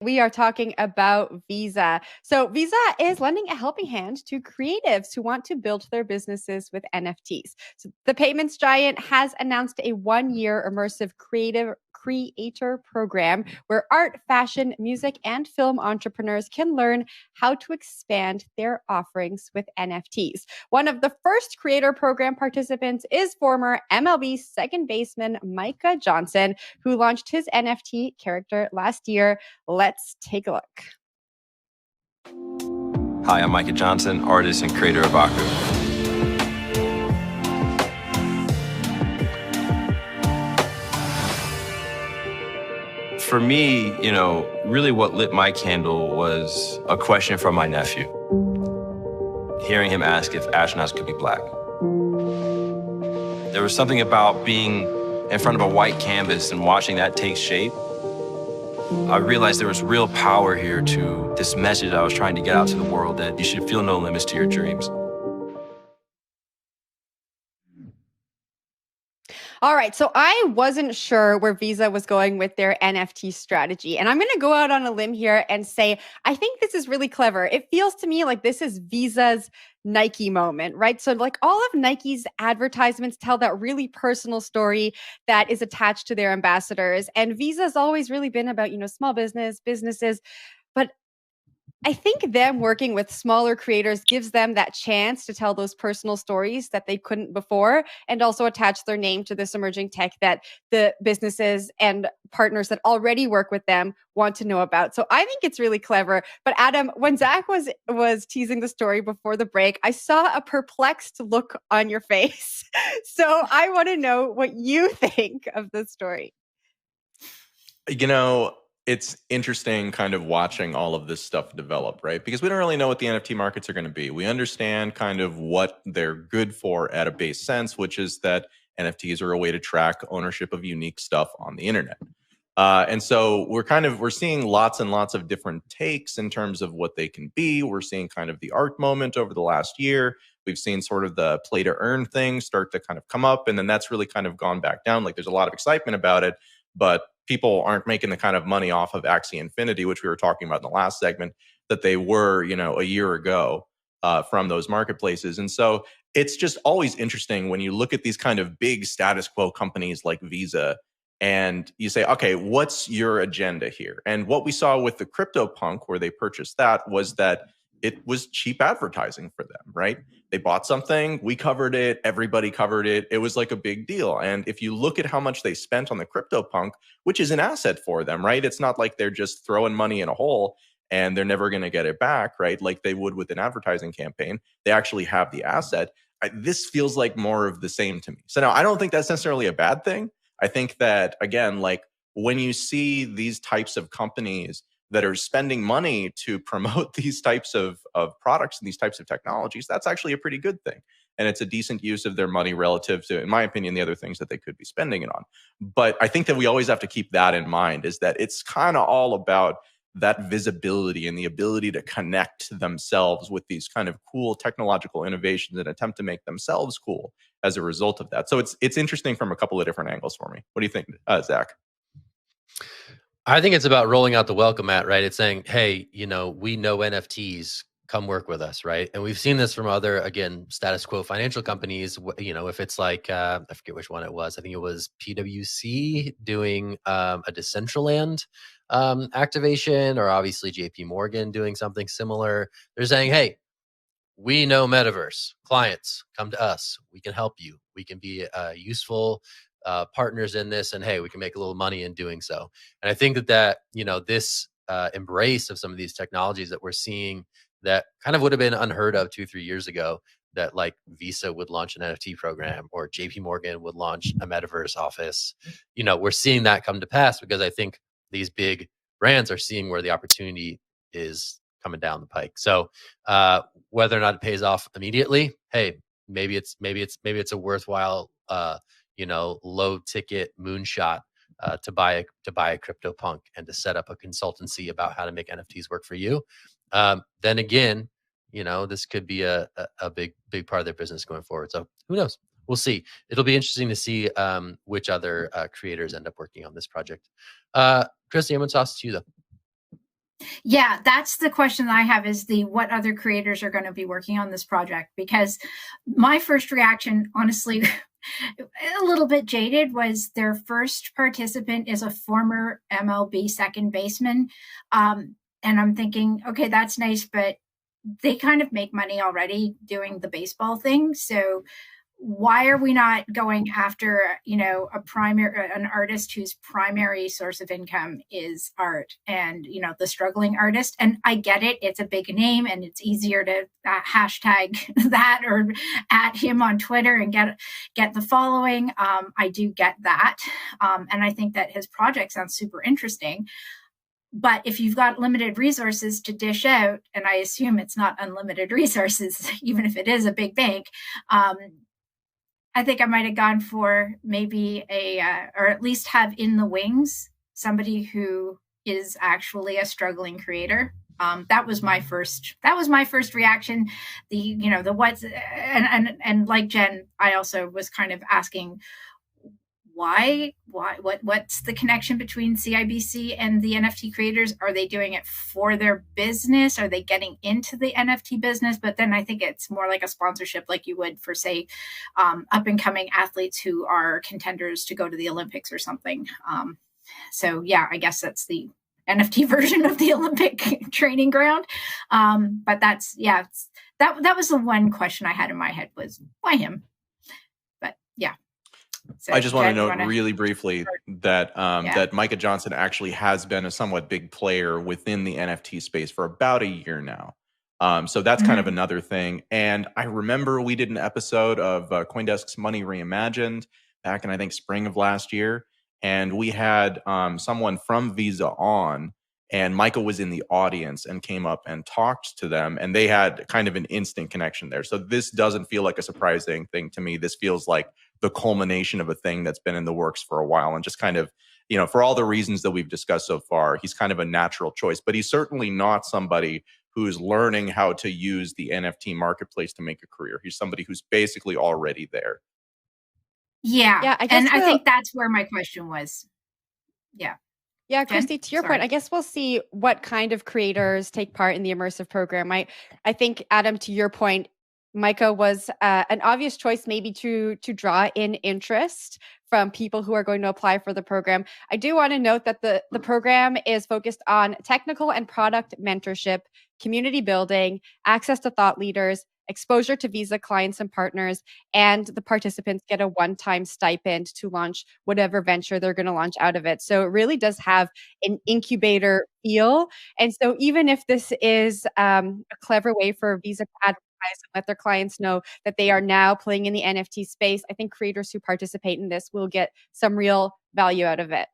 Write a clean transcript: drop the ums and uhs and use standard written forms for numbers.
We are talking about Visa. So, Visa is lending a helping hand to creatives who want to build their businesses with NFTs. So, the payments giant has announced a 1 year immersive creator program where art, fashion, music, and film entrepreneurs can learn how to expand their offerings with NFTs. One of the first creator program participants is former MLB second baseman Micah Johnson, who launched his NFT character last year. Let's take a look. Hi, I'm Micah Johnson, artist and creator of Aku. For me, really what lit my candle was a question from my nephew. Hearing him ask if astronauts could be black. There was something about being in front of a white canvas and watching that take shape. I realized there was real power here to this message I was trying to get out to the world, that you should feel no limits to your dreams. All right, so I wasn't sure where Visa was going with their NFT strategy. And I'm going to go out on a limb here and say, I think this is really clever. It feels to me like this is Visa's Nike moment, right? So, like, all of Nike's advertisements tell that really personal story that is attached to their ambassadors. And Visa's always really been about, small businesses. But I think them working with smaller creators gives them that chance to tell those personal stories that they couldn't before, and also attach their name to this emerging tech that the businesses and partners that already work with them want to know about. So I think it's really clever. But Adam, when Zach was teasing the story before the break, I saw a perplexed look on your face. So I want to know what you think of the story. It's interesting kind of watching all of this stuff develop, right? Because we don't really know what the NFT markets are going to be. We understand kind of what they're good for at a base sense, which is that NFTs are a way to track ownership of unique stuff on the internet. And so we're seeing lots and lots of different takes in terms of what they can be. We're seeing kind of the art moment over the last year. We've seen sort of the play to earn thing start to kind of come up, and then that's really kind of gone back down. Like, there's a lot of excitement about it, but people aren't making the kind of money off of Axie Infinity, which we were talking about in the last segment, that they were, a year ago from those marketplaces. And so it's just always interesting when you look at these kind of big status quo companies like Visa, and you say, okay, what's your agenda here? And what we saw with the CryptoPunk, where they purchased that, was that it was cheap advertising for them, right? They bought something, we covered it, everybody covered it. It was like a big deal. And if you look at how much they spent on the CryptoPunk, which is an asset for them, right? It's not like they're just throwing money in a hole and they're never going to get it back, right? Like they would with an advertising campaign. They actually have the asset. This feels like more of the same to me. So now I don't think that's necessarily a bad thing. I think that, again, like when you see these types of companies that are spending money to promote these types of products and these types of technologies, that's actually a pretty good thing. And it's a decent use of their money relative to, in my opinion, the other things that they could be spending it on. But I think that we always have to keep that in mind, is that it's kind of all about that visibility and the ability to connect themselves with these kind of cool technological innovations and attempt to make themselves cool as a result of that. So it's interesting from a couple of different angles for me. What do you think, Zach? I think it's about rolling out the welcome mat, right? It's saying, hey, we know NFTs, come work with us, right? And we've seen this from other, again, status quo financial companies. If it's like, I forget which one it was. I think it was PwC doing a Decentraland activation, or obviously JP Morgan doing something similar. They're saying, hey, we know metaverse. Clients, come to us. We can help you. We can be useful partners in this, and hey, we can make a little money in doing so. And I think that this embrace of some of these technologies that we're seeing, that kind of would have been unheard of 2-3 years ago, that like Visa would launch an NFT program or JP Morgan would launch a metaverse office. We're seeing that come to pass because I think these big brands are seeing where the opportunity is coming down the pike. So whether or not it pays off immediately, hey, maybe it's a worthwhile low ticket moonshot to buy a CryptoPunk and to set up a consultancy about how to make NFTs work for you. Then again, this could be a big part of their business going forward. So who knows? We'll see. It'll be interesting to see which other creators end up working on this project. Christy, I'm going to toss it to you though. Yeah, that's the question I have, is what other creators are going to be working on this project? Because my first reaction, honestly, a little bit jaded, was their first participant is a former MLB second baseman. And I'm thinking, okay, that's nice, but they kind of make money already doing the baseball thing. So why are we not going after, an artist whose primary source of income is art, and, the struggling artist? And I get it. It's a big name and it's easier to hashtag that or at him on Twitter and get the following. I do get that. And I think that his project sounds super interesting. But if you've got limited resources to dish out, and I assume it's not unlimited resources, even if it is a big bank, I think I might have gone for maybe or at least have in the wings somebody who is actually a struggling creator. That was my first reaction. The what's, and like Jen, I also was kind of asking, what's the connection between CIBC and the NFT creators? Are they doing it for their business? Are they getting into the NFT business? But then I think it's more like a sponsorship, like you would for, say, up and coming athletes who are contenders to go to the Olympics or something. So yeah, I guess that's the NFT version of the Olympic training ground. But that was the one question I had in my head, was why him? But yeah. So I just want to note really briefly that that Micah Johnson actually has been a somewhat big player within the NFT space for about a year now. So that's kind of another thing. And I remember we did an episode of CoinDesk's Money Reimagined back in, I think, spring of last year. And we had someone from Visa on, and Micah was in the audience and came up and talked to them, and they had kind of an instant connection there. So this doesn't feel like a surprising thing to me. This feels like the culmination of a thing that's been in the works for a while, and just kind of, for all the reasons that we've discussed so far, he's kind of a natural choice. But he's certainly not somebody who's learning how to use the NFT marketplace to make a career. He's somebody who's basically already there. Yeah, I think that's where my question was. Yeah. Yeah, Christy, to your point, I guess we'll see what kind of creators take part in the immersive program. I think, Adam, to your point, Micah was an obvious choice maybe to draw in interest from people who are going to apply for the program. I do want to note that the program is focused on technical and product mentorship, community building, access to thought leaders, exposure to Visa clients and partners, and the participants get a one-time stipend to launch whatever venture they're going to launch out of it. So it really does have an incubator feel. And so even if this is a clever way for Visa to advertise and let their clients know that they are now playing in the NFT space, I think creators who participate in this will get some real value out of it.